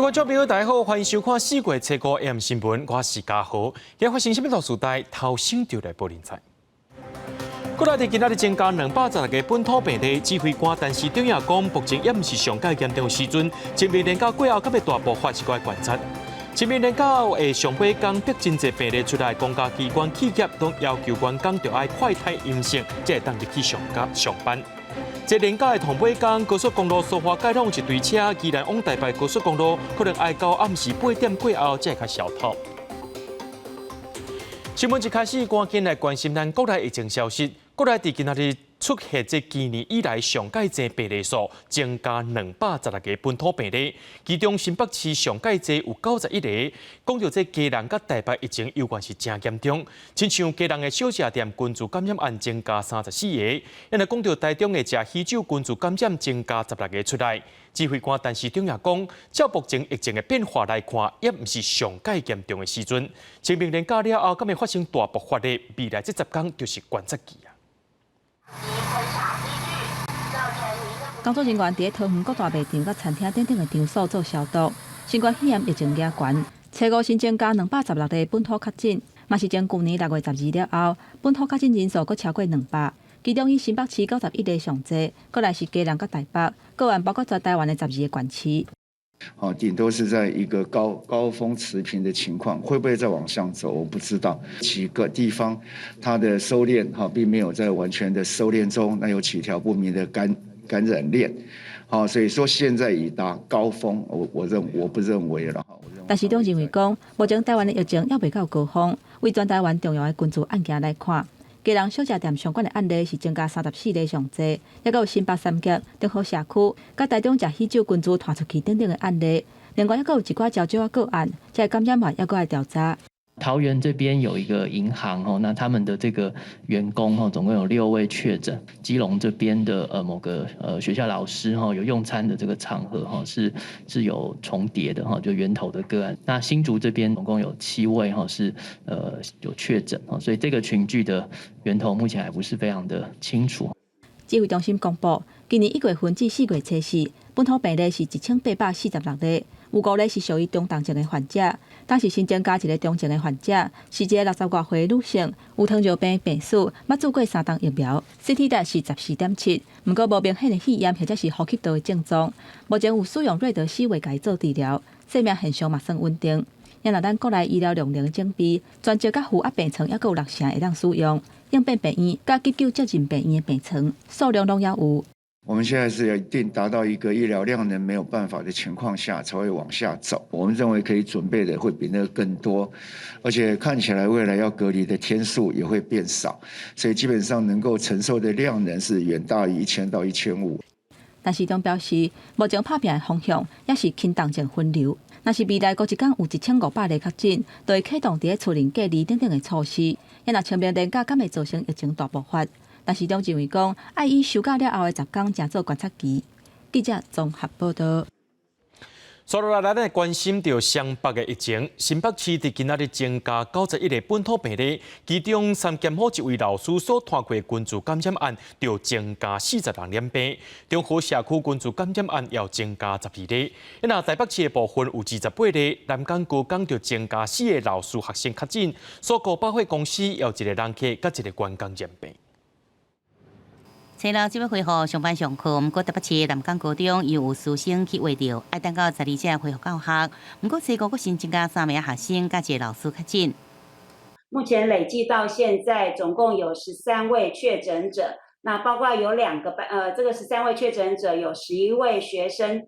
观众朋友，大家好，欢迎收看4月7号 AM 新闻，我是嘉豪。今日发生什么大事代？头先就来报人才。国内今日增加216个本土病例，指挥官陈时中也讲，目前也毋是上界严重的时阵。清明年假过后，甲要大爆发是该观察。清明年假后的上尾港逼真侪病例出来，公家机关企业都要求员工着爱快筛阴性，才会当入去上班。这年假的同尾港高速公路苏花街拢一堆车，宜兰往台北高速公路可能要到暗时8点过后才会较消透。新闻一开始，赶紧来关心咱国内疫情消息。国内今日出现这今年以来上界济病例数，增加216个本土病例，其中新北市上界济有91个。讲到这基隆甲台北疫情有关是真严重，亲像基隆的小吃店群聚感染案增加34个，因来讲到台中的食喜酒群聚感染增加16个出来。指挥官陈时中也讲，照目前疫情的变化来看，也毋是上界严重的时阵。清明年假了后，敢会发生大爆发的？未来这10天就是观察期啊。工作人员伫桃园各大卖场、甲餐厅等等的场所做消毒。新冠肺炎疫情加悬，初五新增加216个本土确诊，嘛是从去年6月12日了后，本土确诊人数佫超过200。其中以新北市91个上侪，过来是基隆甲台北，个案包括在台湾的12个县市。顶多是在一个高峰持平的情况，会不会再往上走，我不知道。几个地方它的收敛并没有在完全的收敛中，那有几条不明的感染链，所以说现在已达高峰，我不认为了。但是，认为讲，目前台湾的疫情还未到高峰，为全台湾重要的群聚案件来看。基隆小吃店相关的案例是增加34个上侪，也有新北三甲、中和社区、甲台中食喜酒群聚传出去等等的案例。另外，还有一寡较少的个案，这感染源也搁来调查。桃园这边有一个银行那他们的这个员工总共有6位确诊。基隆这边的某个学校老师有用餐的这个场合是有重叠的就源头的个案。那新竹这边总共有7位是有确诊所以这个群聚的源头目前还不是非常的清楚。指挥中心公布，今年1月份至4月初4，本土病例是1846例，有5例是属于中重症的患者。当时新增加一个重症的患者，是一个60多岁的女性，有糖尿病病史，捌做过3档疫苗 ，CT 值是14.7，不过无明显的肺炎或者是呼吸道的症状。目前有使用瑞德西韦甲伊做治疗，生命现象嘛算稳定。因若咱国内医疗量能整备，专接甲负压病床也有6成会当使用，应变病院甲急救接近病院的病床数量拢也有。我们现在是一定达到一个医疗量能没有办法的情况下才会往下走。我们认为可以准备的会比那个更多，而且看起来未来要隔离的天数也会变少，所以基本上能够承受的量能是远大于1000到1500。但是中表示，目前拍拼的方向也是轻重症分流。若是未来过一天有1500例确诊，就会启动伫厝邻隔离等等的措施。因若清明年假敢会造成疫情大爆发。但是，中认为讲，爱以休假了后的10天正做观察期。记者综合报道。所以来咱关心到湘北的疫情，新北市伫今日增加91个本土病例，其中3检好一位老师所摊过群聚感染案，就增加40人染病。中和社区群聚感染案要增加12例。那台北市的部分有28例，南港、高港就增加4个老师学生确诊，所购百货公司有1个人客，甲1个员工染病。初六即要恢复上班上课，毋过台北市南港高中又有师生去画着，爱等到12才恢复教学。毋过初五阁新增加3名学生，加1个老师确诊。目前累计到现在，总共有13位确诊者。那包括有2个班，这个13位确诊者有11位学生，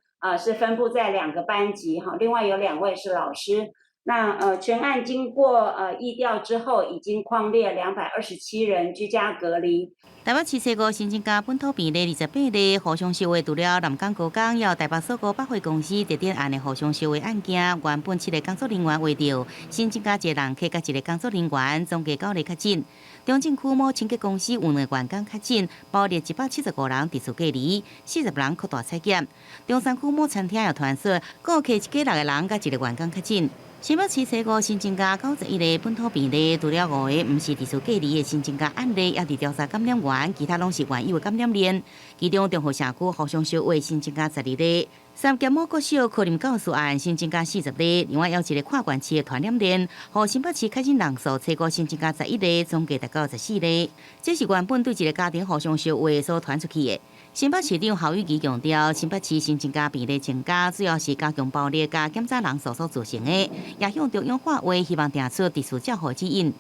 是分布在2个班级哈，另外有2位是老师。那全案经过疫调之后，已经匡列227人居家隔离。台北市初五新增加本土病例28例，互相收回除了南港、高港，也有台北所有百货公司特点案的互相收回案件，原本7个工作人员画着，新增加1个人客加1个工作人员，总计9例确诊。中正区某清洁公司有2个员工确诊，包列175人自主隔离，40人扩大采检。中山区某餐厅有传说，各客1家6个人加1个员工确诊。新北市初五新增加91个本土病例，除了5个不是地区隔离的新增加案例，也伫调查感染源，其他拢是原有的感染链。其中中和社区互相烧话新增加12例，三甲某国小柯林教师案新增加40例，另外有一个跨县市的传染链，和新北市确诊人数初五新增加11例，总计达到14例。这是原本对一个家庭互相烧话所传出去的。新北市长侯友宜强调，新北市新增加病例增加，主要是加强暴力加检查人数所造成的，也向中央发话，希望定出地区较好指引。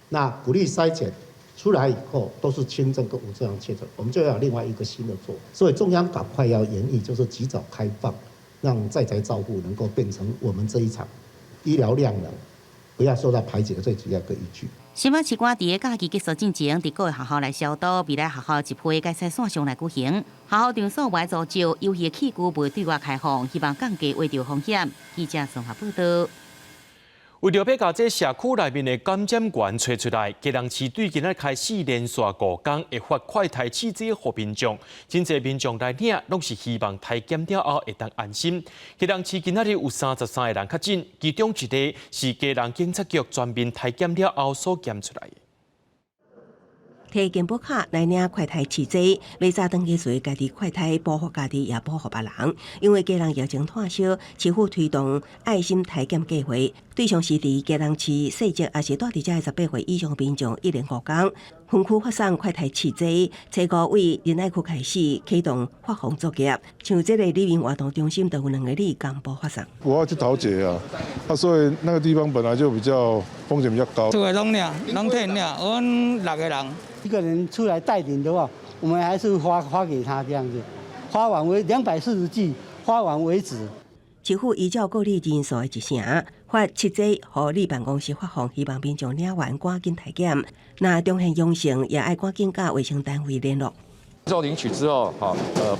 那鼓励筛检出来以后，都是轻症跟无症状确诊，我们就要有另外一个新的做。所以中央赶快要研议，就是及早开放，让在宅照护能够变成我们这一场医疗量能不要受到排挤的最主要一个依据。新北市官伫个假期结束进前，伫各个学校来消毒，未来学校一批改赛线上来举行。学校场所外造就游戏器具未对外开放，希望降低围着风险。记者综合报道。为着要把这社区内面的感染源找出来，基隆市对今仔开始连续5天会发快筛试剂给民众，真侪民众来领，拢是希望体检了后会当安心。基隆市今仔日有33个人确诊，其中一个是基隆警察局全面体检了后所检出来的。摕健保卡来领快筛试剂，要早登记随家己快筛保护家己也保护别人。因为基隆疫情退烧，市府推动爱心体检计划，对象是伫基隆市细节也是住伫遮18岁以上民众1连5天，分区发送快筛试剂。初5为仁爱区开始启动发放作业，像这个里民活动中心就有2个里公布发送。我要去桃捷啊，所以那个地方本来就比较风险比较高。出来拢领，拢替领，我们6个人。一个人出来带领的话，我们还是发给他这样子，发完为240剂，发完为止。市府依照个例人数的一成，发试剂予里办公室发放，希望民众领完赶紧体检。那中现阳性，也爱赶紧甲卫生单位联络。之后领取之后，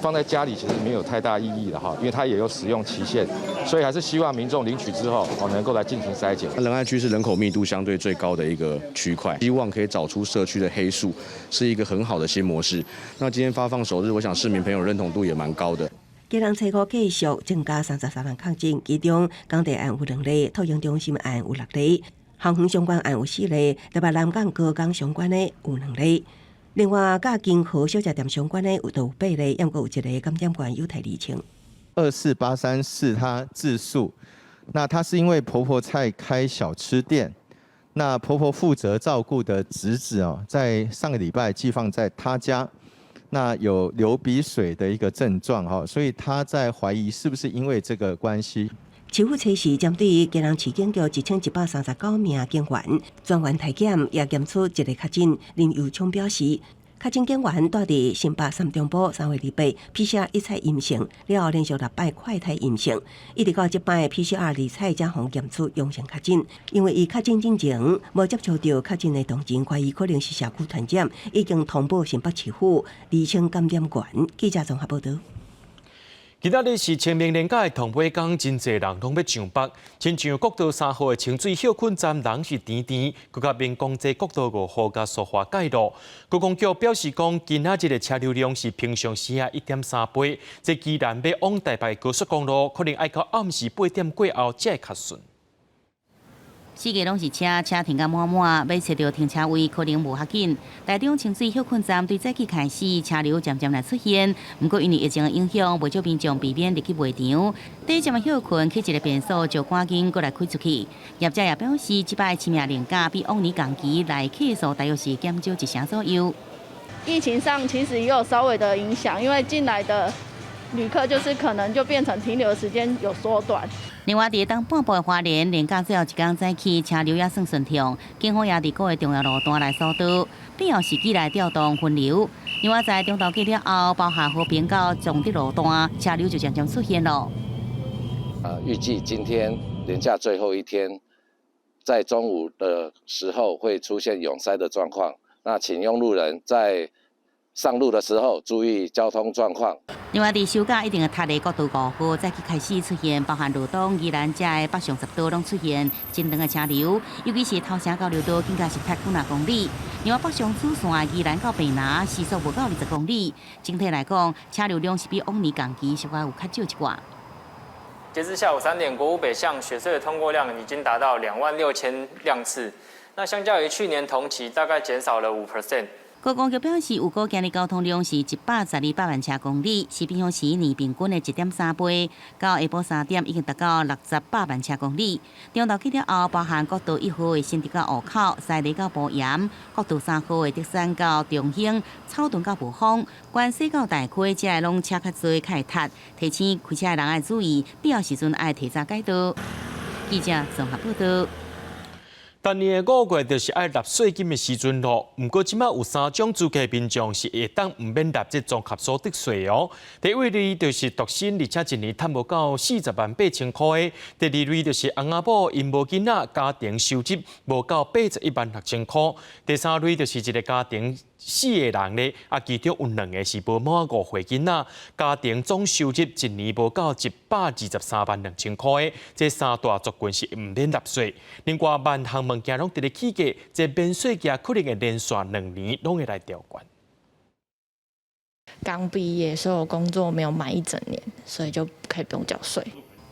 放在家里其实没有太大意义了哈，因为它也有使用期限，所以还是希望民众领取之后，能够来进行筛检。仁爱区是人口密度相对最高的一个区块，希望可以找出社区的黑数，是一个很好的新模式。那今天发放首日，我想市民朋友认同度也蛮高的。基隆初5继续增加33人确诊，其中工地案有2例，托婴中心案有6例，航园相关案有4例，台北南港高港相关的有2例。另外，甲金和小食店相关的有8例，也有1个感染源有待厘清。24834他自诉，那他是因为婆婆在开小吃店，那婆婆负责照顾的侄子在上个礼拜寄放在他家，那有流鼻水的一个症状所以他在怀疑是不是因为这个关系。市府初时针对基隆市警局1139名警员专员体检，也检出1个确诊。林佑昌表示，确诊警员住伫新北三中部3月28 PCR 一采阴性，了后连续6摆快筛阴性，一直到这摆 PCR 2采才互检出阳性确诊。因为伊确诊之前无接触到确诊的同仁，怀疑可能是社区传染，已经通报新北市府厘清感染源。记者综合报道。今仔日是清明连假的同尾天，真侪人拢要上北。亲像国道3号的清水休困站人是甜甜，佮甲民公街国道5号甲苏花界路。高公局表示讲，今仔日的车流量是平常时啊1.3倍，这既然要往台北高速公路，可能要到暗时8点过后才会较顺。四界拢是车停甲满满，要找到停车位可能无遐紧。台中清水休困站对早起开始车流渐渐来出现，不过因为疫情的影响，未少民众避免入去卖场。第一站的休困起一个变数，就赶紧过来开出去。业者也表示，这摆清明连假比往年同期来客数大约是减少1成左右。疫情上其实也有稍微的影响，因为进来的旅客就是可能就变成停留的时间有缩短。另外，伫当半部的花莲，连假最后一天早起，车流也算顺畅。警方也伫各个重要路段来疏导，必要时机来调动分流。另外，在中昼过了后，包含和平到总的路段，车流就渐渐出现了。预计今天连假最后一天，在中午的时候会出现拥塞的状况。那请用路人在上路的时候注意交通状况。另外，伫收假一定的塔的国道5号早起开始出现，包含罗东、宜兰遮的北上10道拢出现真长的车流，尤其是头城到六道更加是约90公里。另外，北上主线宜兰到北南时速无到20公里。整体来讲，车流量是比往年同期稍微有较少一寡。截至下午3点，国五北向雪隧的通过量已经达到26000辆次，那相较于去年同期，大概减少了5%。高公局表示，有高今日交通量是112万车公里，是比向去年平均的1.3倍。到下晡3点，已经达到68万车公里。中昼起了后，包含国道1号的新竹到湖口、西里到埔盐，国道3号的德山到中兴、草屯到埔丰，关西到大溪，这个拢车较多、较会塌，提醒开车的人爱注意，必要时阵爱提早改道。记者综合报道。今年的5月就是爱纳税金的时阵咯，不过即马有3种资格民众是会当唔免纳这综合所得税哦。第一类就是独身，而且一年赚无到40万8千块的；第二类就是翁仔某因无囡仔，家庭收入无到81万6千块；第三类就是一个家庭4个人咧，其中有2个是无满5岁囡仔，家庭总收入一年无到123万2千块。这3大族群是唔免纳税。另外，万项物件拢伫咧起价，这免税额可能会连续2年拢会来调悬。刚毕业，所以我工作没有满1整年，所以就可以不用缴税。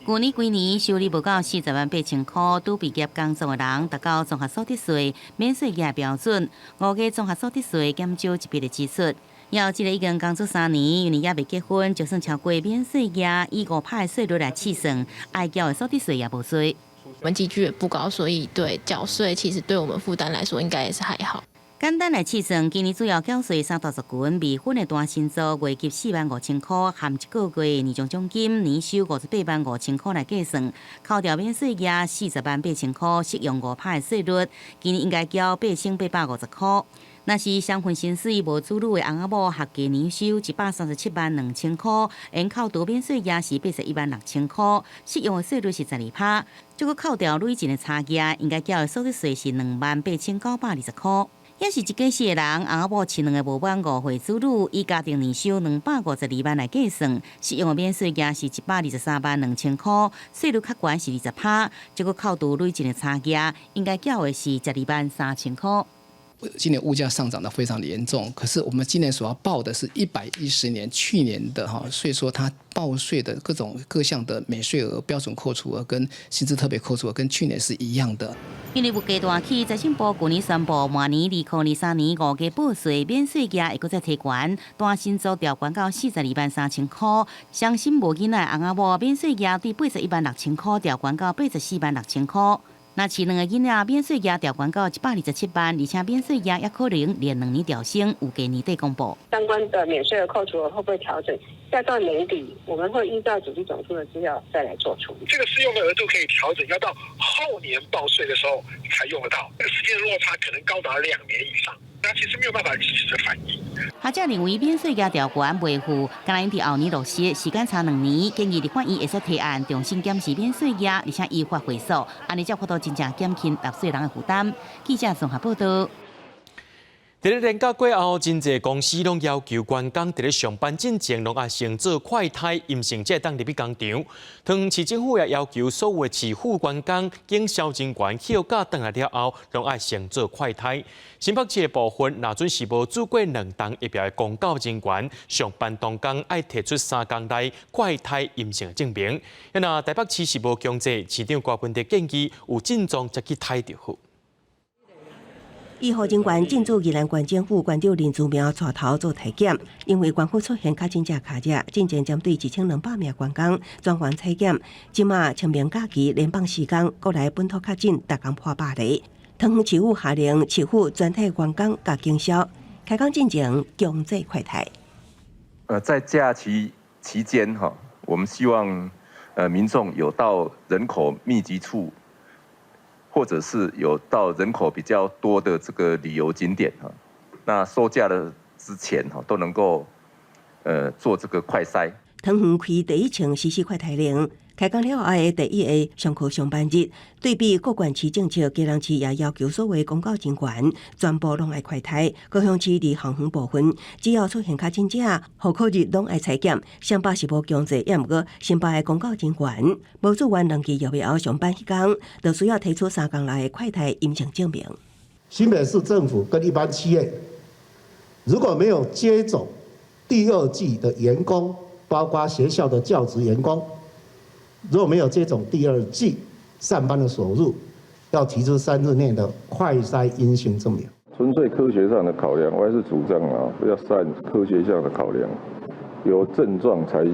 去年收入无到40万8千块，拄毕业工作的人达到综合所得税免税额标准，5个综合所得税减少1笔的支出。要一个已经工作3年，因为也未结婚，就算超过免税额，以5%的税率来计算，爱缴的所得税也无税。我们积聚也不高，所以对缴税其实对我们负担来说应该也是还好。简单来计算，今年主要缴税3大族群，未婚的单身族月给4万5千块，含1个月年终奖金，年收58万5千块来计算，扣掉免税额40万8千块，适用5%的税率，今年应该缴8850块。若是双份薪水无子女的翁仔某，合计年收137万2千块，应扣除免税额是81万6千块，适用的税率是12%，这个扣掉累进的差额，应该缴的所得税是2万8920块。也是一家4个人，翁仔某饲2个无满5岁子女，以家庭年收252万来计算，适用的免税额是123万2千块，税率较悬是20%，这个扣除累进的差额，应该缴的是12万3千块。今年物价上涨得非常的严重，可是我们今年所要报的是110年去年的哈，所以说它报税的各项的免税额、标准扣除额跟薪资特别扣除额跟去年是一样的。因为物价大起，财政部去年宣布，明年2023年5个报税免税额会再提悬，单身族调悬到42万3千块，双薪无囡仔的翁仔某免税额对81万6千块调悬到84万6千块。那饲2个囡仔免税额调悬到127万，而且免税额也可能连2年调升，有给年底公布。相关的免税额扣除额会不会调整？要到年底，我们会依照主计总处的资料再来做处理。这个适用的额度可以调整，要到后年报税的时候才用得到，那个时间落差可能高达2年以上，那其实没有办法及时的反应。学者认为免税额调悬袂赴，今年伫后年落实，时间差2年，建议立法院会使提案重新检视免税额，而且依法回溯，安尼才可到真正减轻纳税人的负担。记者综合报道。伫咧年假过后，真侪公司拢要求员工伫咧上班进前，拢爱先做快筛阴性，才会当入去工厂。汤市政府也要求所有的市府员工、经销人员休假回来了后，拢爱先做快筛。新北市的部分，若准是无做过2档疫苗的公告人员，上班当天爱提出3天内快筛阴性的证明。若台北市是无强制，市长郭文德建议有症状才去筛就好。医护人员进驻宜兰县政府县长林祖苗带头做体检，因为县府出现确诊者卡热，进前针对1200名员工专员采检。即马清明假期连放4天，国内本土确诊逐天破100例。汤市府下令市府全体员工甲经销开工进前强制快筛。在假期期间哈，我们希望民众有到人口密集处，或者是有到人口比较多的这个旅游景点哈，那收假的之前哈都能够做这个快筛。汤园开第1场实施快筛令，开工了后的第1个上课上班日，对比各县市政策，基隆市也要求所有公告人员全部拢爱快筛。高雄市伫航园部分，只要出现确诊者，户口日拢爱采检。新北是无强制，也毋过新北的公告人员无做完2期疫苗上班迄天，就需要提出3天内的快筛阴性证明。新北市政府跟一般企业，如果没有接种第2剂的员工，包括学校的教职员工，如果没有接种第二剂，上班的收入，要提出3日内的快筛阴性证明。纯粹科学上的考量，我还是主张要善科学上的考量，有症状才。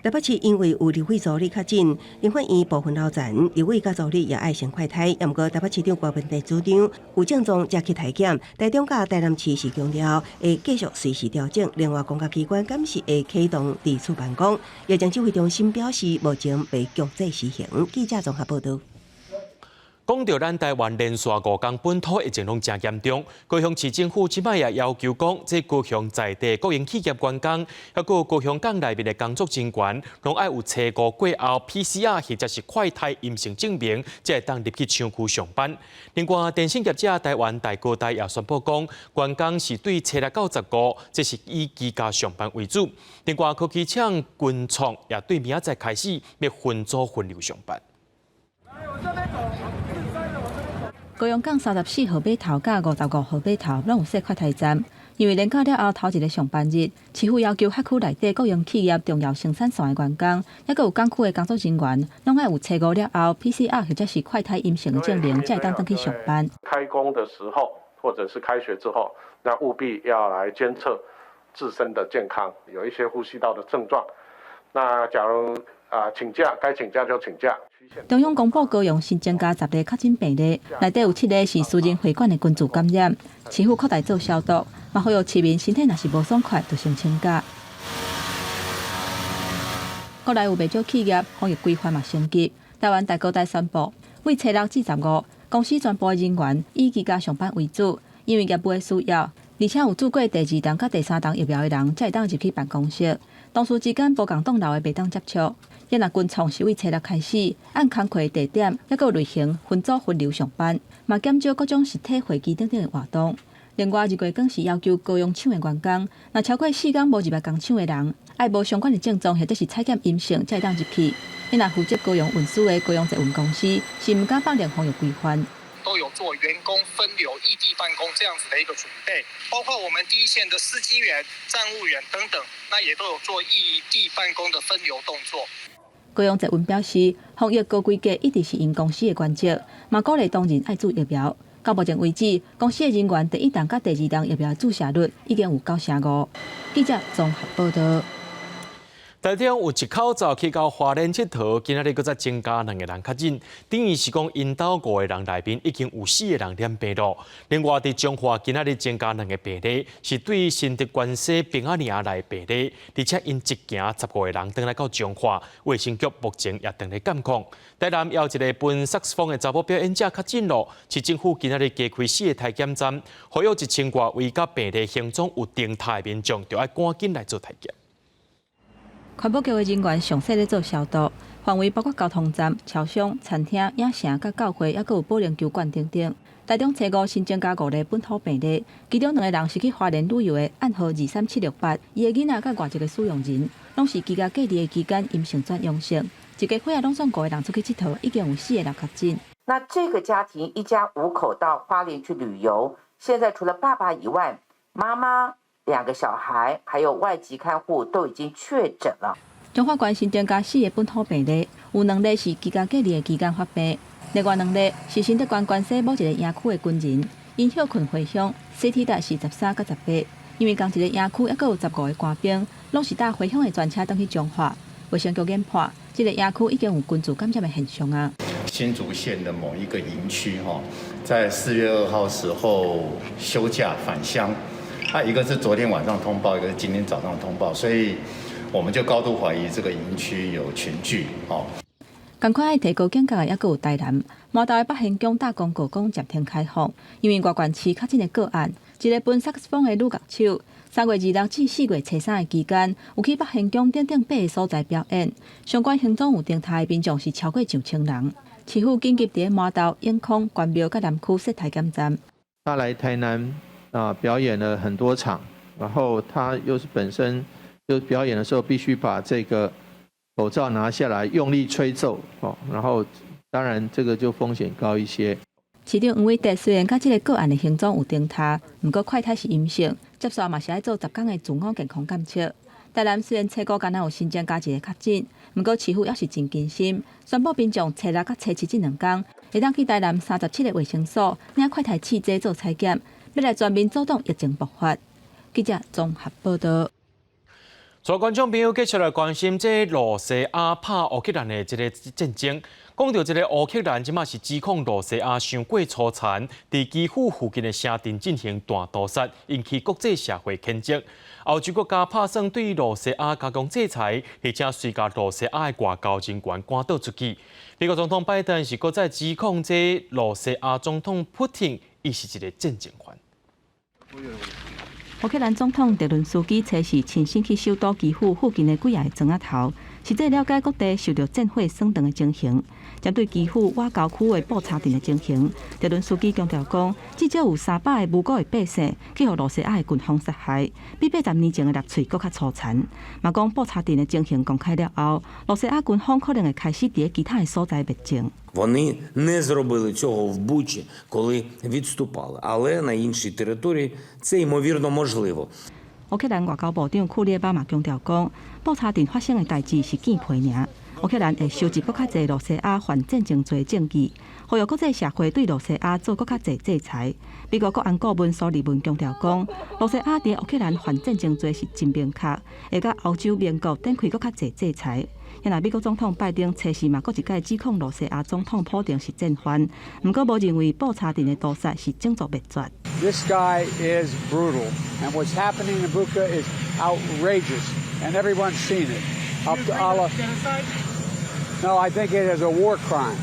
台北市因为有立委助理确诊，林法院部分楼层立委甲助理也爱先快筛，也毋过台北市长郭文台主张有症状才去体检。台中甲台南市是强调会继续随时调整，另外公家机关敢是会启动自主办公。疫情指挥中心表示，目前未强制实行。记者综合报道。讲到咱台湾连续5天本土疫情拢真严重，高雄市政府即摆也要求讲，这高雄在地国营企业员工，还有高雄港内面的工作人员，拢爱有测过后 PCR 或者是快筛阴性证明，才会当入去厂区上班。另外，电信业者台湾大哥大也宣布讲，员工是对初6到15，这是以居家上班为主。另外，科技厂军创也对明仔载开始要分组分流上班。高雄港34号码头甲55号码头拢有设快筛站，因为连假了后头一个上班日，市府要求辖区内底国营企业重要生产线的员工，还有港区的工作人员，拢爱有测过了后 PCR 或者是快筛阴性的证明，才会当登去上班。开工的时候，或者是开学之后，那务必要来监测自身的健康，有一些呼吸道的症状。那假如请假，该请假就请假。中央公布高雄新增加10例确诊病例，内底有7例是私人会馆的群组感染，市府扩大做消毒，嘛呼吁市民身体若是无爽快，就先请假。国内有不少企业防疫规范嘛升级，台湾大哥大宣布，为初6至15，公司全部的人员以居家上班为主，因为业务的需要，而且有做过第2档甲第3档疫苗的人，才会当入去办公室。同事之间无共栋楼的袂当接触。也若军创是为初6开始，按工课地点，还有类型分组分流上班，嘛减少各种实体会议等等的活动。另外，日月更是要求高雄厂的员工，若超过4天无入来工厂的人，爱无相关的症状或者是采检阴性，才会当入去。也若负责高雄运输的高雄捷运公司，是毋敢放量防疫规范。都有做员工分流异地办公这样子的一个准备，包括我们第一线的司机员、站务员等等，那也都有做异地办公的分流动作。高雄捷运表示，防疫高规格一直是因公司的关键，嘛鼓励当然爱注疫苗。到目前为止，公司的人员第1档甲第2档疫苗注射率已经有9%。记者综合报道。台中有一口罩去到花莲佚佗，今仔日搁再增加2个人确诊，等于是讲因兜5个人内面已经有4个人染病了。另外，伫彰化今仔日增加2个病例，是对新竹关西平安岭内病例，而且因一行15个人登来到彰化，卫生局目前也正在监控。台南有一个喷萨克斯风的查某表演者确诊了，市政府今仔日加开4个体检站，所有1000多位甲病例行踪有定态的民众，就要赶紧来做体检。环保局的人员详细咧做消毒，范围包括交通站、超商、餐厅、影城、甲教会，还有保龄球馆等等。台中初5新增加5例本土病例，其中2个人是去花莲旅游的，暗号23768，伊的囡仔甲外籍的使用人，拢是居家隔离的期间阴性转阳性。一个伙仔拢算5个人出去佚佗，已经有4个人确诊。那这个家庭一家5口到花莲去旅游，现在除了爸爸以外，妈妈、2个小孩还有外籍看护都已经确诊了。彰化县新增加4个本土病例，有2例是居家隔离的期间发病，另外2例是新竹关西某一个营区的军人，因休困回乡 ，CT 值是13到18，因为同一个营区还有15个官兵，拢是搭回乡的专车登去彰化。卫生局研判，这个营区已经有群组感染的现象啊。新竹县的某一个营区在4月2号时候休假返乡，一个是昨天晚上通报，一个是今天早上通报，所以我们就高度怀疑这个营区有群聚。同款爱提高警觉的，还有台南毛豆的北县宫大公国宫暂停开放，因为外县市确诊的个案，一个喷萨克斯风的女乐手，3月26至4月初3的期间，有去北县宫等8个所在表演，相关行踪有定态的民众是超过9,000人。市府紧急伫毛豆、永康、关庙甲南区设体检站。他来台南表演了很多场，然后他又是本身就表演的时候必须把这个口罩拿下来，用力吹奏然后当然这个就风险高一些。市长黄伟德虽然甲这个个案的行踪有定态，不过快筛是阴性，接续嘛是要做10天的自我健康监测。台南虽然初股敢若有新增加一个确诊，不过市府也是真坚心，宣布民众初6甲初7这2天会当去台南37个卫生所领快筛试剂做采检，要来全面阻挡疫情爆发。记者综合报道。所有观众朋友继续来关心这罗西亚拍乌克兰的这个战争。讲到这个乌克兰，即马是指控罗西亚伤过粗残，伫基辅附近的城镇进行大屠杀，引起国际社会谴责。欧洲国家拍算对罗西亚加强制裁，而且随甲罗西亚的外交人员赶倒出去。美国总统拜登是搁再指控这罗西亚总统普京，伊是一个战争犯。乌克兰总统泽伦斯基初时亲身去首都基辅附近的几个庄仔头，实际了解各地受到战火损长的情形。针对基辅外郊区的布查镇的情形，泽伦斯基强调讲，至少有300个无辜的百姓去互罗西亚的军方杀害，比80年前的纳粹更较粗残。嘛讲布查镇的情形公开了后，罗西亚军方可能会开始伫其他的所在灭境。Вони не зробили цього в Бучі, коли відступали, але на іншій території це ймовірно можливо. 乌克兰外交部长库列巴嘛强调讲，布查镇发生的代志是见皮尔。乌克兰会收集更较侪罗西亚犯战争罪证据，呼吁国际社会对罗西亚做更较侪制裁。美国国安顾问苏利文强调讲，罗西亚伫乌克兰犯战争罪是真明确，会甲欧洲盟国展开更较侪制裁。因为美国总统拜登初时嘛，搁一届指控罗西亚总统普京是战犯，不过无认为布查镇的屠杀是种族灭绝。This guy is brutal, and what's happening in Bucha is outrageous, and everyone's seen it. Up to Allah. No, I think it is a war crime.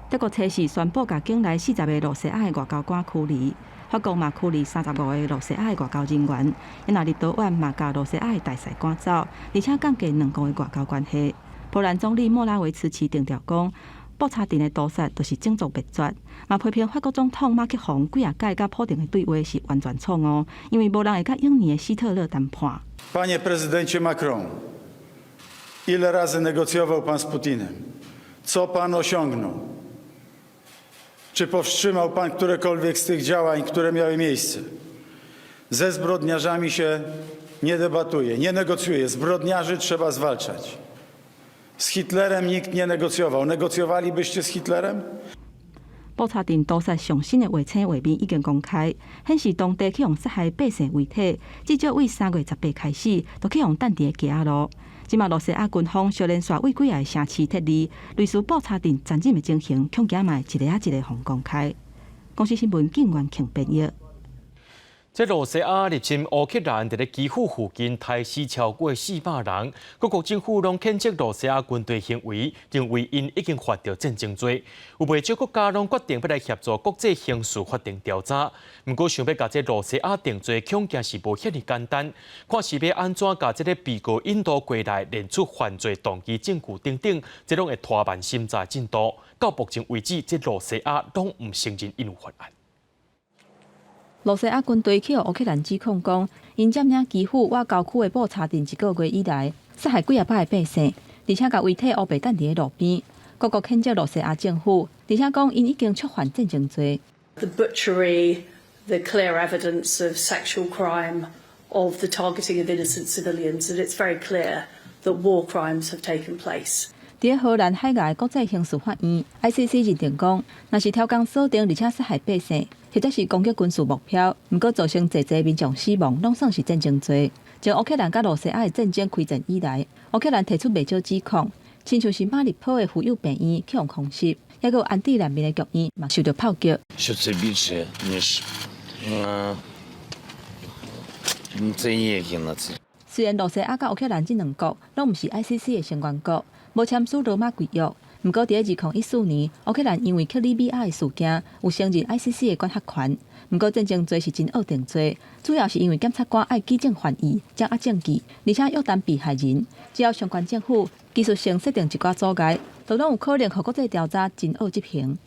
德国初时宣布，甲境内40个罗西亚的外交官驱离，法国嘛驱离35个罗西亚的外交人员，因立陶宛嘛甲罗西亚的大使赶走，而且降低2国的外交关系。波兰总理莫拉维茨奇强调讲，布查镇的屠杀就是种族灭绝，嘛批评法国总统马克宏几啊届甲普京的对话是完全错误，因为无人会甲英年的希特勒谈判。Panie prezydencie Macron, ile razy negocjował pan z Putinem? Co pan osiągnął? Czy powstrzymał pan którekolwiek z tych działań, które miały miejsce? Ze zbrodniarzami się nie debatuje, nie negocjuje. Zbrodniarzy trzeba zwalczać. Z Hitlerem nikt nie negocjował. Negocjowalibyście z Hitlerem? 布查镇屠杀上新的画册画面已经公开，显示当地去用杀害百姓遗体，至少为3月18开始，就去用等伫的街路。即马罗西亚军方小连续为几个城市撤离，类似布查镇战争的情形，恐惊嘛一个一个互公开。公司新闻警员庆编译。这罗西亚入侵乌克兰，伫咧基辅附近杀死超过400人。各国政府拢谴责罗西亚军队行为，认为因已经犯着战争罪。有不少国家拢决定要来协助国际刑事法庭调查。不过，想要甲这罗西亚定罪，恐惊是无遐尼简单。看是要安怎甲这个被告引渡过来，练出犯罪动机证据等等，这拢会拖慢审查进度。到目前为止，这罗西亚拢唔承认因有犯案。罗西亚军队去乌克兰指控讲，因占领基辅外郊区的布查镇1个月以来，杀害几百个百姓，而且甲遗体乌白等伫路边。各国谴责罗西亚政府，而且讲因已经触犯战争罪。The butchery, the clear evidence of sexual crime, of the targeting of innocent civilians, and it's very clear that war crimes have taken place. 伫荷兰海牙国际刑事法院 （ICC） 认定讲，若是挑工锁定而且杀害百姓，或者是攻击军事目标，毋过造成侪民众死亡，拢算是战争罪。从乌克兰甲罗西亚的战争开战以来，乌克兰提出袂少指控，亲像是马利坡的妇幼病院去用空袭，也有安地难民的剧院嘛受到炮击。Що це більше, ніж це є геноцид. 虽然罗西亚甲乌克兰这2国拢毋是 ICC 的成员国，无签署罗马规约，不过伫2014年，乌克兰因为克里米亚的事件有承认 ICC 的管辖权。不过战争罪是真恶定罪，主要是因为检察官爱举证犯意、掌握证据，而且约谈被害人。只要相关政府技术性设定一寡阻碍，就拢有可能互国际调查真恶执行。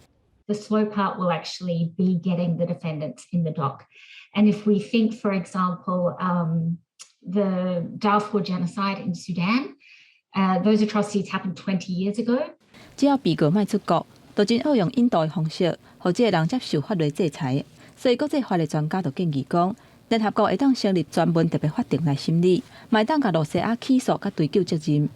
The slow part will actually be getting the defendants in the dock, and if we think, for example, the Darfur genocide in Sudan, those atrocities happened 20 years ago. 只要被告卖出国，就真要用引渡的方式，互这个人接受法律制裁。所以国际法律专家就建议讲，联合国会当成立专门特别法庭来审理，嘛会当甲罗西亚起诉甲追究责任。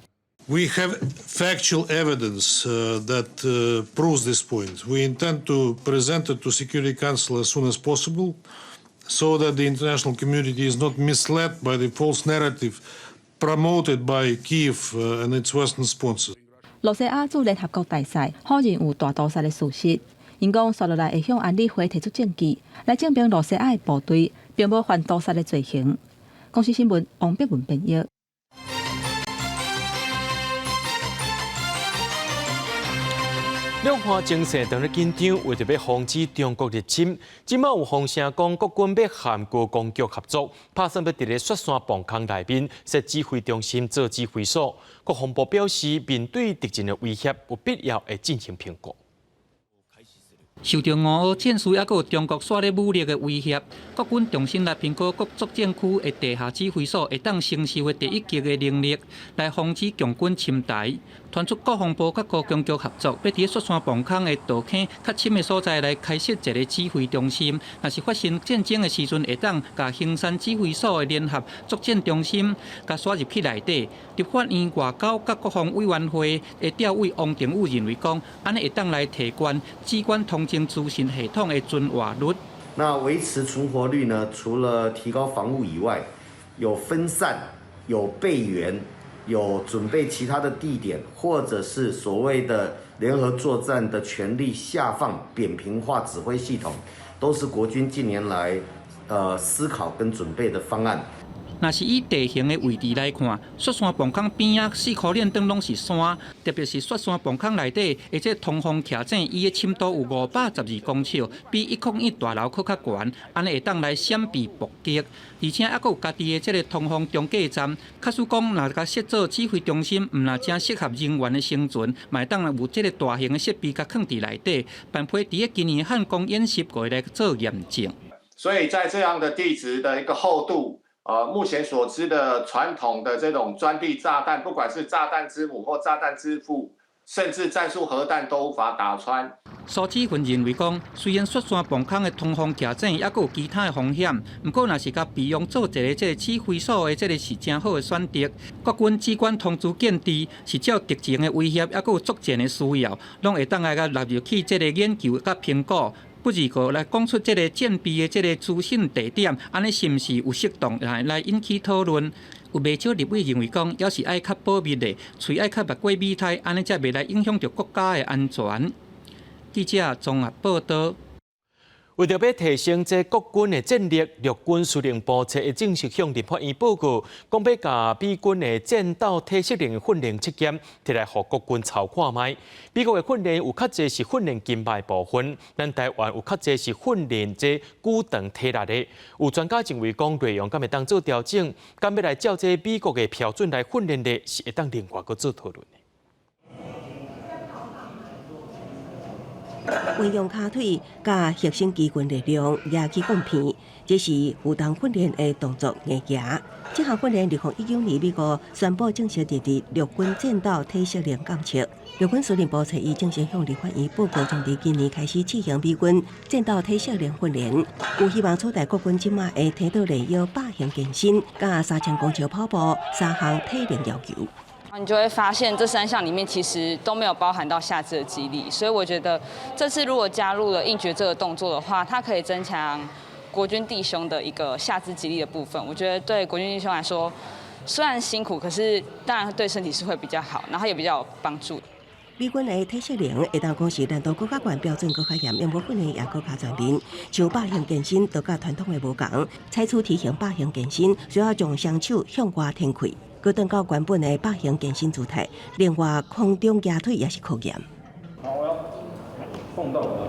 We have factual evidence that proves this point. We intend to present it to Security Council as soon as possible, so that the international community is not misled by the false narrative promoted by Kyiv and its Western sponsors. 罗西亚驻联合国大使否认有大屠杀的事实，因讲接落来会向安理会提出证据，来证明罗西亚的部队并无犯屠杀的罪行。公司新闻王碧文编译。两岸情势当日紧张，为着要防止中国入侵，今麦有风声讲国军要含国公局合作，打算要伫咧雪山磅空内面设指挥中心做指挥所。国防部表示，面对敌人的威胁，有必要会进行评估。受到俄俄战事，还有中国耍咧武力的威胁，国军重新来评估各作战区的地下指挥所会当承受的第一级的能力，来防止强军侵台。传出国防部甲国公局合作，要伫雪山磅空的道坑较深的所在来开设一个指挥中心。若是发生战争的时阵，会当甲衡山指挥所的联合作战中心，甲刷入去内底。立法院外交甲国防委员会的调委王定宇认为讲，安尼会当来提高机关通资讯系统的准活率。那维持存活率呢？除了提高防务以外，有分散、有备援、有准备其他的地点，或者是所谓的联合作战的权力下放、扁平化指挥系统，都是国军近年来思考跟准备的方案。若是以地形的位置来看，雪山磅空边仔4颗链灯拢是山，特别是雪山磅空内底，而且通风徛井，伊的深度有512公尺，比101大楼搁较悬，安尼会当来闪避伏击。而且还佫有家己的这个通风中继站，假使讲若甲设做指挥中心，毋若正适合人员的生存，嘛会当有这个大型的设备甲放伫内底，办配伫今年汉光演习过来做验证。所以在这样的地质的一个厚度。目前所知的传统的这种钻地炸弹，不管是炸弹之母或炸弹之父，甚至战术核弹都无法打穿。苏志芬认为讲，虽然雪山磅空的通风徛井也有其他的风险，不过若是甲备用做一个这个指挥所的这个是真好的选择。国军机关通知建制是照敌情的威胁，也有作战的需要，拢会当来甲纳入去这个研究甲评估。不如个来讲出这个建备的这个资讯地点，安尼是毋是有适当来引起讨论？有不少立委认为讲，要是爱较保密的，喙爱较别过米胎，安尼才袂来影响到国家的安全。记者综合报道。为着要提升这国军的战力，陆军司令部才会正式向立法院报告，讲要甲美军的战斗体适能训练测验摕来互国军参看卖。美国的训练有较侪是训练经脉部分，咱台湾有较侪是训练这骨长体力的。有专家认为讲内容敢会当做调整，敢要来照这美国的标准来训练的，是会当另外个做讨论的。运用骹腿甲核心肌群力量举起棍片，这是负重训练的动作硬行。这项训练2019年美国宣布正式列入陆军战斗体适能纲册。陆军司令部才已正式向立法院报告，将伫今年开始试行美军战斗体适能训练，有希望取代国军即马会提到例如8项健身、甲3000公尺跑步3项体能要求。你就会发现这3项里面其实都没有包含到下肢的肌力，所以我觉得这次如果加入了硬举这个动作的话，它可以增强国军弟兄的一个下肢肌力的部分。我觉得对国军弟兄来说，虽然辛苦，可是当然对身体是会比较好，然后也比较有帮助。美军的体适能会当讲是难度更较悬、标准更较严，任务训练也更较全面。像8项健身，都甲传统的无同。采取体型8项健身，需要将双手向外挺开。高登到原本的8项健身姿态，另外空中举腿也是考验。好，我要放到我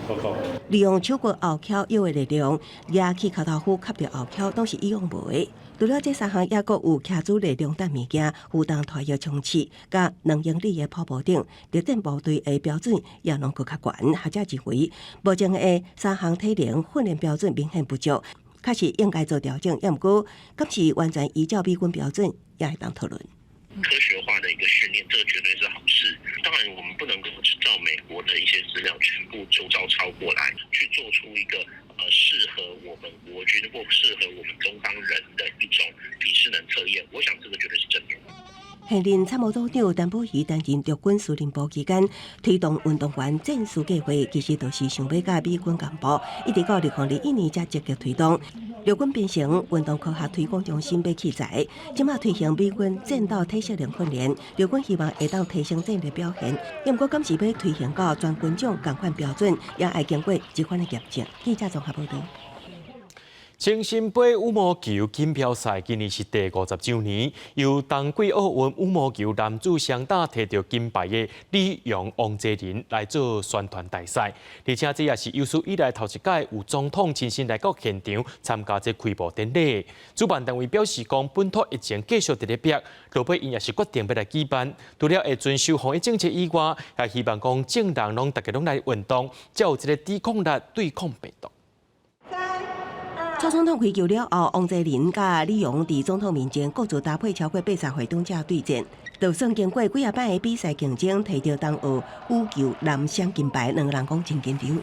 的手肘。利用手骨后翘腰的力量，举起脚头虎，吸着后翘，都是以用无的。除了这3项，也阁有骑主力量等物件，负重拖摇冲刺，甲2英里的跑步等，特战部队的标准也拢更较悬，或者认为目前的3项体能训练标准明显不足。确实应该做调整，也毋过，敢是完全依照美军标准，也会当讨论。科学化的一个训练，这个绝对是好事。当然，我们不能够照美国的一些资料全部就照抄过来，去做出一个适合我们国军或适合我们中方人的一种体适能测验。我想这个绝对是正面的。现任参谋总长陈宝仪担任陆军司令部期间，推动运动员战术计划，其实就是想要甲美军干部，一直到2021年才积极推动。陆军变成运动科学推广中心买器材，即马推行美军战斗体适能训练，陆军希望会当提升战略表现。不过，今时要推行到全军种同款标准，也要经过一款的验证。记者综合报道。青森杯羽毛球锦标赛今年是第50周年，由冬季奥运羽毛球男子双打摕到金牌的李阳、王泽林来做宣传大赛，而且这也是有史以来头一届有总统亲身来到现场参加这开幕典礼。主办单位表示讲，本土疫情继续伫咧逼，落尾因也是决定要来举办，除了会遵守防疫政策以外，也希望讲正人拢大家拢来运动，才有一个抵抗力对抗病毒。蔡总统开球了后，王泽林甲李阳伫总统面前各自搭配超过80回动者对战，就算经过几啊摆的比赛竞争，摕到冬奥羽球男双金牌，两个人讲真紧张。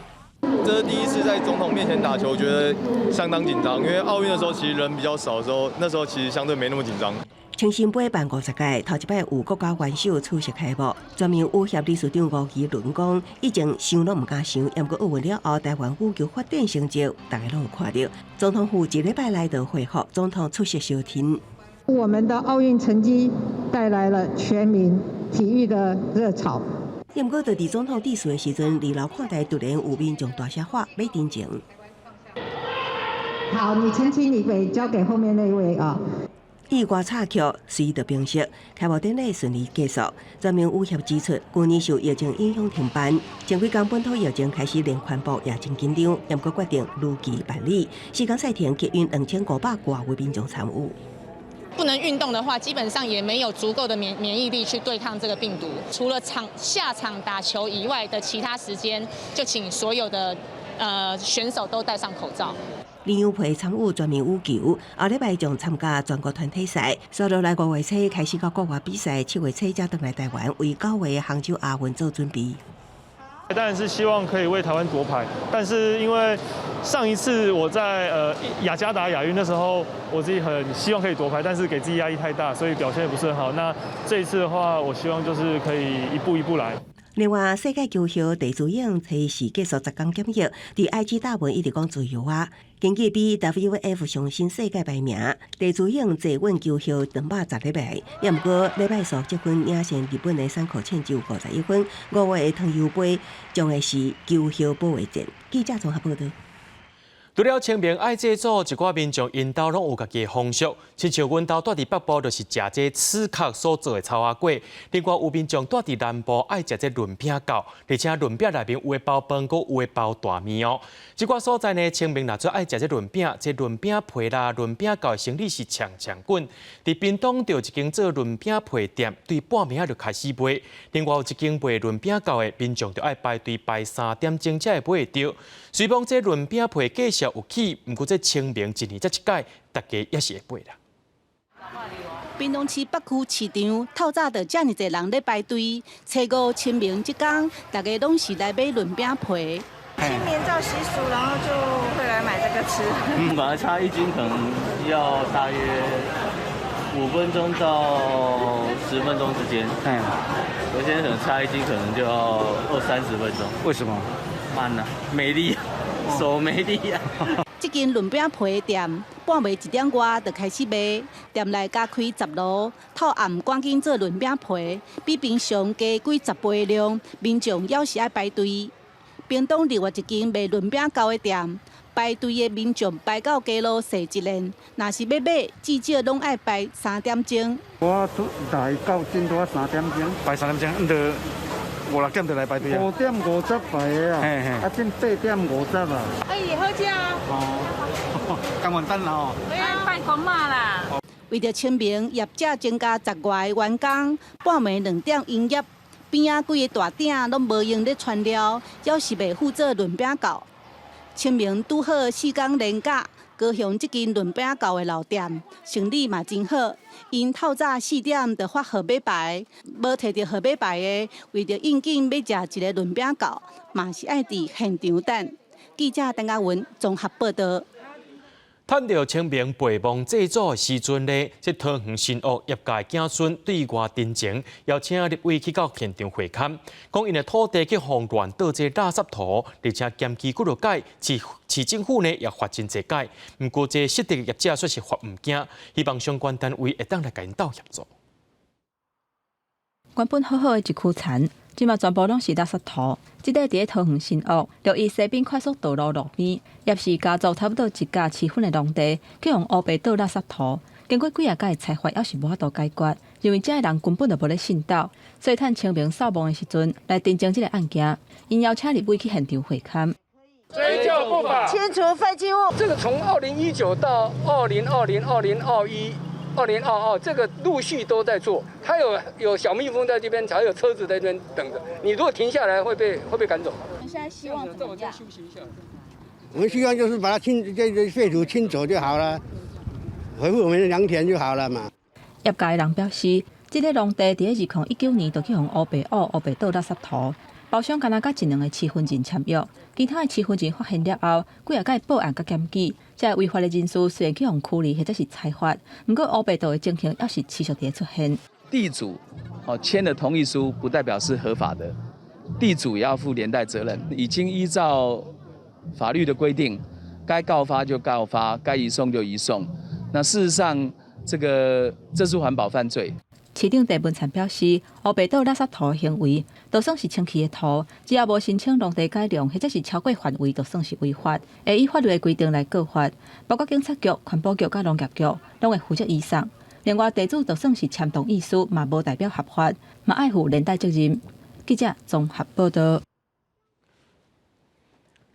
这是第一次在总统面前打球，觉得相当紧张，因为奥运的时候其实人比较少的时候，那时候其实相对没那么紧张。青森杯办50届，头一摆有国家元首出席开幕。专门羽协理事长吴奇伦讲，以前想都唔敢想，不过奥运了后，台湾羽球发展成绩，大家拢有看到。总统府一礼拜来就回复，总统出席收听。我们的奥运成绩带来了全民体育的热潮。不过，在伫总统致辞的时阵，二楼看台突然有民众大声话要တင်情。好，你澄清你给交给后面那位啊。意外插曲随着平息，开幕典礼顺利结束。专门羽协指出，去年受疫情影响停办，前几天本土疫情开始连传播，也真紧张，不过决定如期办理。时间赛前吸引2500多位民众参与。不能运动的话，基本上也没有足够的免疫力去对抗这个病毒。除了下场打球以外的其他时间，就请所有的选手都戴上口罩。李阳培参与全民羽球，后礼拜将参加全国团体赛。接落来5月初开始到国外比赛，7月初才回来台湾，为9月杭州亚运做准备。当然是希望可以为台湾夺牌，但是因为上一次我在雅加达亚运的时候，我自己很希望可以夺牌，但是给自己压力太大，所以表现也不是很好。那这一次的话，我希望就是可以一步一步来。另外，世界球协地主英提示结束10天检疫，伫 IG 大文一直讲自由化。根据比 WF 上新世界排名，地主英坐稳球协210礼拜，也不过礼拜数积分领先日本的山口茜只有51分。5月的汤尤杯将会是球协保卫战。记者综合报道。除了清明爱祭祖，一寡民众因兜拢有家己的风俗，亲像阮兜住伫北部，就是食这刺壳所做的草仔粿。另外有民众住伫南部爱食这润饼糕，而且润饼内面有的包饭，佮有的包大面哦。这寡所在呢，清明若做爱食这润饼，这润饼皮啦、润饼糕的生意是强滚。伫屏东就有一间做润饼皮店，对半暝就开始卖。另外有一间卖润饼糕的，民众就爱排队排3点钟才会买得到。虽讲这润饼皮价少有起，不过这清明一年才一届，大家也是会买啦。屏东市北区市场透早就这么多人咧排队，初5清明这天，大家拢是来买润饼皮。清明照习俗，然后就会来买这个吃。本来差1斤可能要大约5分钟到10分钟之间。有些人可能差1斤，可能就要20-30分钟。为什么？慢啊，没力，手没力啊。这间润饼皮店半暝1点外就开始卖，店内加开10炉，透暗赶紧做润饼皮，比平常加几10倍量，民众要是爱排队。屏东另外一间卖润饼糕的店，排队的民众排到街路踅一连，若是要买，至少拢爱排3点钟。我来到真多3点钟，排3点钟，就5-6点就来排队啊。5点50排的啊，啊，真8点50啊。哎，好食啊！哦，刚完蛋了哦。哎呀，拜公妈啦。为着清明，业者增加10外的员工，半暝2点营业。边仔几个大鼎拢无用咧串料，要是袂负责润饼糕。清明拄好4天连假，高雄这间润饼糕的老店生意嘛真好。因透早4点就发号码牌，无摕到号码牌的，为着应景要食一个润饼糕，嘛是爱伫现场等。记者陈嘉文综合报道。趁着清明陪忙祭祖的时阵呢，这桃园新屋业界子孙对外真情，邀请立委去到现场会勘，讲因的土地去互乱倒这垃圾图，而且检期几落改，市政府呢也罚真侪改。不过这实地业者说是罚唔惊，希望相关单位会当来甲因斗协助。原本好好的一区田，即马全部拢是垃圾土。即个伫桃园新屋6E西滨快速道路路边，也是家族差不多一甲7分的农地，去用乌白倒垃圾土。经过几啊届的采伐，还是无法度解决，因为这人根本就无咧信道，所以趁清明扫墓的时阵来订正这个案件。因邀请立委去现场会勘。追究不法，清除废弃物。这个从2019到2020、2021。2022，这个陆续都在做，它有小蜜蜂在这边，才有车子在这边等着。你如果停下来，会被赶走。我们现在希望怎么样？休息一下。我们希望就是把它废土清走就好了，回复我们的良田就好了嘛。业界人表示，这个农地伫2019年就去用乌白倒垃圾土，包商敢若甲1、2个7分人签约，其他的7分人发现了后，几啊届报案甲检举。这违法的人士虽然去用处理或者是采伐，不过乌白道的情形也是持续地出现。地主签了同意书，不代表是合法的，地主也要负连带责任。已经依照法律的规定，该告发就告发，该移送就移送。那事实上，这是环保犯罪。市长郑文灿表示，乌白倒垃圾土的行为，就算是清气的土，只要无申请农地改良或者是超过范围，就算是违法，会依法律的规定来告发。包括警察局、环保局甲农业局，拢会负责移送。另外，地主就算是签同意书，嘛无代表合法，嘛爱负连带责任。记者综合报道。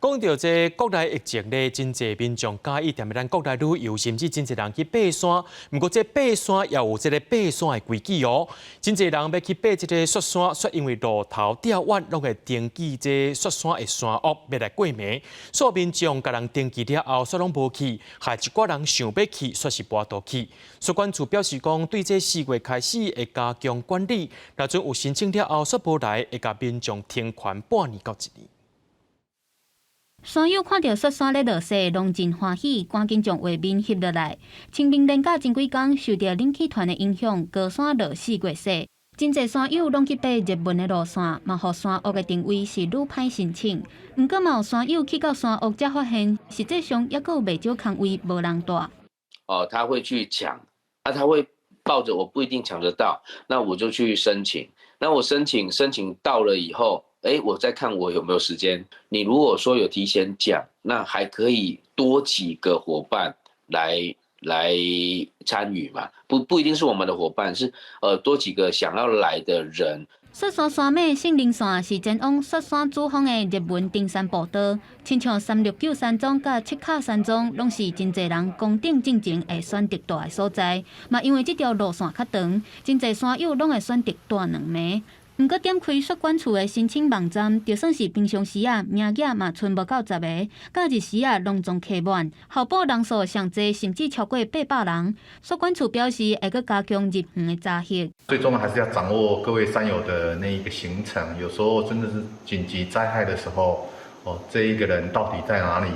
讲到这国内疫情呢，真侪民众介意踮咱国内旅游，甚至真侪人去爬山。不过这爬山也有这个爬山的规矩哦。真侪人要去爬这个雪山，却因为路头吊弯，拢会登记这雪山的山屋，要来过暝。所民众甲人登记了后，却拢无去，害一寡人想要去，却是无法度去。所管处表示讲，对这4月开始会加强管理，若准有申请了后，却无来，会甲民众停权半年到1年。山友看到雪山咧落雪，拢真欢喜，赶紧将画面翕落来。清明连假前几天，受到冷气团的影响，高山落4月雪，真侪山友拢去爬热门的路线，嘛，互山屋的定位是愈歹申请。毋过嘛有山友去到山屋，才发现实际上也阁有袂少空位无人住。他会去抢，他会抱着我不一定抢得到，那我就去申请。那我申请到了以后。我再看我有没有时间。你如果说有提前讲，那还可以多几个伙伴来参与嘛？不一定是我们的伙伴，是多几个想要来的人。雪山山尾圣灵线是前往雪山主峰的热门登山步道，亲像369山庄甲七卡山庄，拢是真侪人攻顶进前会选择住的所在。嘛，因为这条路线较长，真侪山友拢会选择住2暝。毋过点开雪管处的申请网站，就算是平常时名额嘛剩无到10个，假日时隆总客满，候补人数上侪，甚至超过800人。雪管处表示，会佮加强入园的查核。最重要还是要掌握各位山友的那一个行程，有时候真的是紧急灾害的时候，这一个人到底在哪里？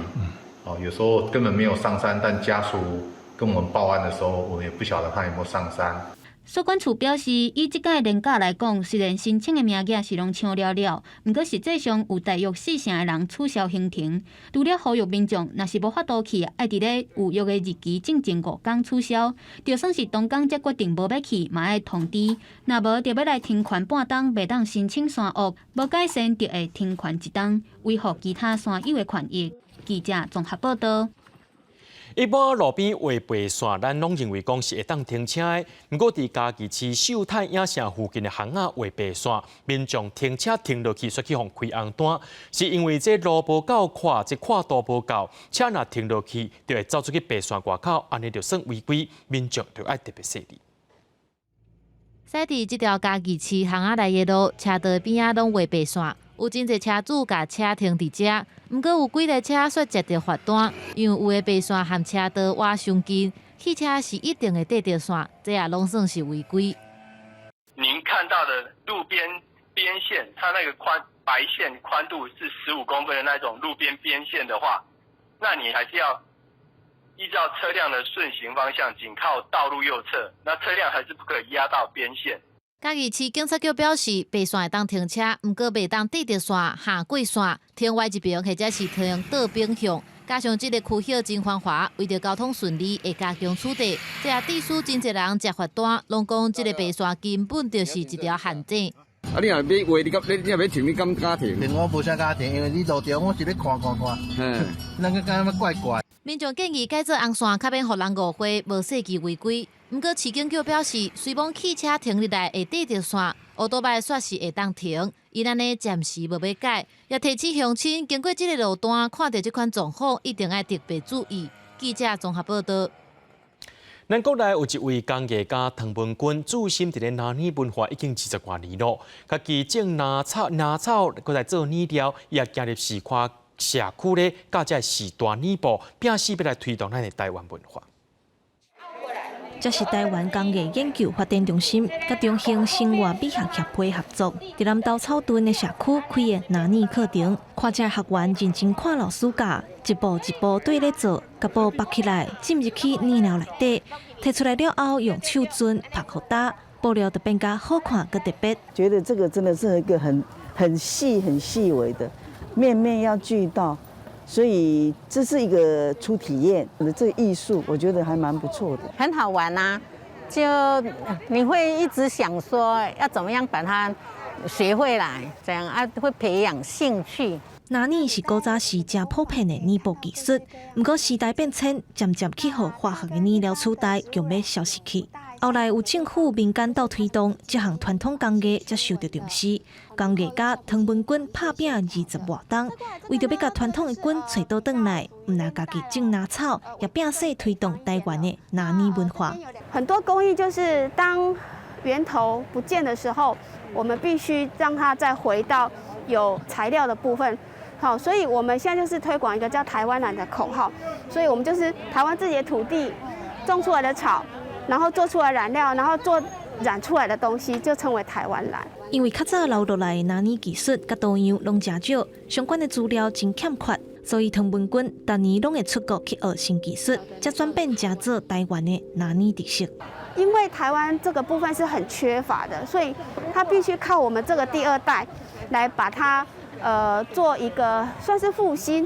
有时候根本没有上山，但家属跟我们报案的时候，我们也不晓得他有没有上山。雪管处表示，以这届年假来讲，虽然申请的名额是拢抢了了，不过实际上有大约4成的人取消行程。除了呼吁民众，若是无法度去，爱伫咧有约的日期进前5天取消。就算是当天才决定无要去，嘛爱通知。若无就要来停权半天，袂当申请山屋，无改善就会停权1天，维护其他山友的权益。记者综合报道。一般路边画白线，咱拢认为讲是会当停车的。不过，伫嘉义市秀泰影城附近的巷仔画白线，民众停车停落去，却去互开红单，是因为这路无够宽，这宽度无够，车若停落去，就会走出去白线外口，安尼就算违规，民众就爱特别小心。驶伫这条嘉义市巷仔内的路，车道边仔拢画白线。有真侪车主甲车停伫遮，毋过有几个车却接到罚单，因为有的白线和车道挖伤近，汽车是一定会对着线，这也拢算是违规。您看到的路边边线，它那个白线宽度是15公分的那种路边边线的话，那你还是要依照车辆的顺行方向，紧靠道路右侧，那车辆还是不可以压到边线。嘉义市警察局表示，白线会当停车，毋过袂当对着线下过线，停歪一边或者是停倒边向。加上这个区域真繁华，为着交通顺利，会加强处理。这也致使真侪人食罚单，拢讲这个白线根本就是一条陷阱。啊！你若要话，你若要停，你敢停？停我无啥敢停，因为你路条我是咧看。那个敢怪怪。民众建议改做红线，较免互人误会，无涉及违规。不过市警局表示，虽讲汽车停入来会对着线，乌多摆煞是会当停。伊安尼暂时无要改，也提醒乡亲经过这个路段，看到这款状况，一定要特别注意。记者综合报道。咱国内有一位工艺家唐文君，注心伫咧拿捏文化已经20多年咯。家己种拿草，佮来做泥料，也加入市区社区咧，甲这时大泥布，拼死要来推动咱的台湾文化。这是台湾工艺研究发展中心甲中兴生活美学协会合作，伫南投草屯的社区开的拿捏课程，看这学员认真看老师教，一步一步对咧做，甲布绑起来，浸入去泥料内底，摕出来了后用手锭拍好打，布料就变加好看佮特别。觉得这个真的是一个很细微的，面面要俱到。所以这是一个初体验的这个艺术，我觉得还蛮不错的，很好玩啊！就你会一直想说要怎么样把它学会来，这样啊会培养兴趣。拿捏是古早时真普遍的泥布技术，不过时代变迁，渐渐去互化学的泥料取代，强要消失去。后来有政府、民间斗推动，这项传统工艺才受到重视。工艺家唐文君拍拼20多冬，为着要把传统的棍找倒转来，唔拿家己种拿草，也拼死推动台湾的拿捏文化。很多工艺就是当源头不见的时候，我们必须让它再回到有材料的部分。好，所以我们现在就是推广一个叫台湾蓝的口号，所以我们就是台湾自己的土地种出来的草。然后做出来染料，然后做染出来的东西就称为台湾蓝。因为较早留落来的拿捏技术甲多样拢真少，相关的资料真欠缺，所以唐文君逐年拢会出国去学新技术，才转变成做台湾的拿捏特色。因为台湾这个部分是很缺乏的，所以他必须靠我们这个第二代来把它做一个算是复兴，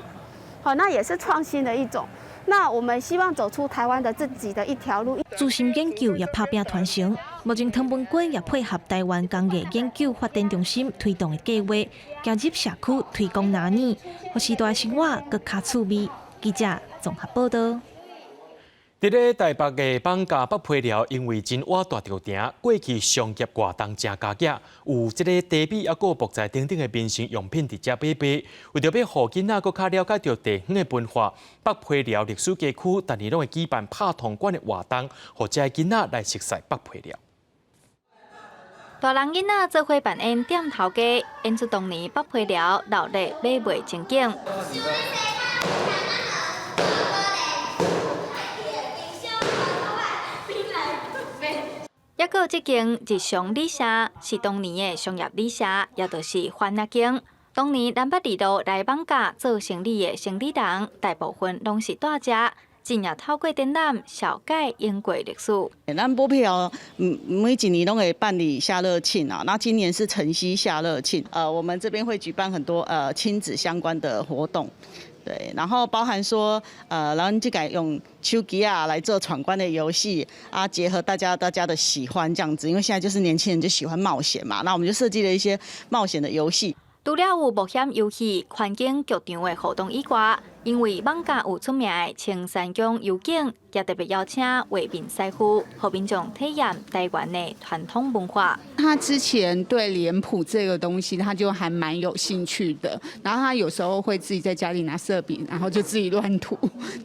好，那也是创新的一种。那我们希望走出台湾的自己的一条路。资深研究也拍拼传承，目前唐文君也配合台湾工艺研究发展中心推动的计划，加入社区推广拿捏，让时代生活更加趣味。记者综合报道。伫咧台北的绑架北批寮，因为真瓦大吊埕，过去商业活动真加价，有即个茶米还佫木材等等的民生用品伫遮买卖。为着要互囡仔佫较了解到地方的文化，北批寮历史街区逐年拢会举办拍铜管的活动，互遮囡仔来熟悉北批寮。大人囡仔做伙扮演点头家，演出当年北批寮闹热买卖情景。还佫这间日常理社是当年的商业理社，也就是番仔间。当年南北二路来绑架做生意的生意人，大部分拢是大遮，真也透过展览小解英国历史。咱北批寮每几年都会办理夏乐庆啊，那今年是晨曦夏乐庆，我们这边会举办很多亲子相关的活动。对，然后包含说，然后就改用手机啊来做闯关的游戏啊，结合大家的喜欢这样子，因为现在就是年轻人就喜欢冒险嘛，那我们就设计了一些冒险的游戏。除了有冒险游戏、环境剧场的活动以外，因为艋舺有出名的青山宫游景，也特别邀请画面师傅，和民众体验台湾的传统文化。他之前对脸谱这个东西，他就还蛮有兴趣的。然后他有时候会自己在家里拿色笔，然后就自己乱涂。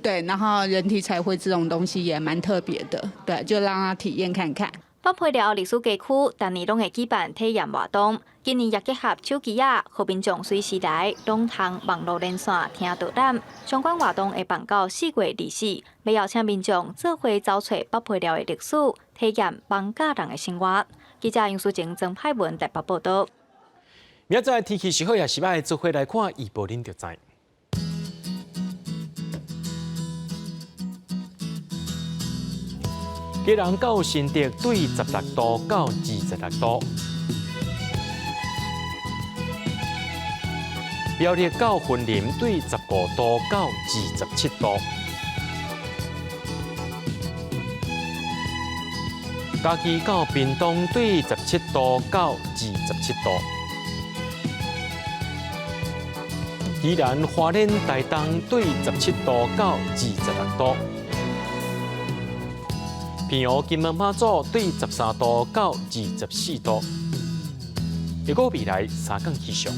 对，然后人体彩绘这种东西也蛮特别的。对，就让他体验看看。北批寮历史街区，逐年拢会举办体验活动。今年也结合手机啊，和民众随时来拢通网络连线听导览。相关活动会办到4月24，要邀请民众做伙找找北批寮的历史，体验艋舺人的生活。记者杨淑晴、曾派文台北报道。明仔载天气是好也是歹，做伙来看预报恁就知。基隆到新竹对16度到26度，苗栗到云林对15度到27度，嘉义到屏东对17度到27度，宜兰花莲台东对17度到26度。平湖金门马祖对13度到24度，预估未来3天气象。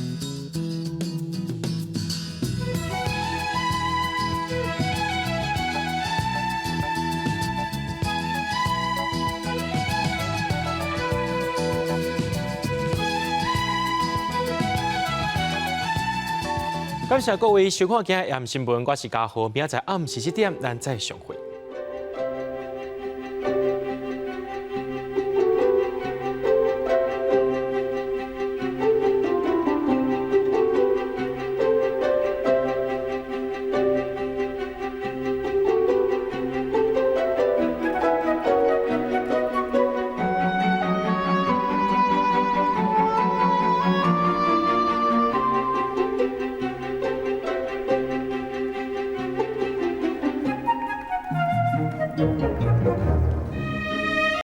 感谢各位收看今日新闻，我是嘉豪，明仔载暗时7点咱再相会。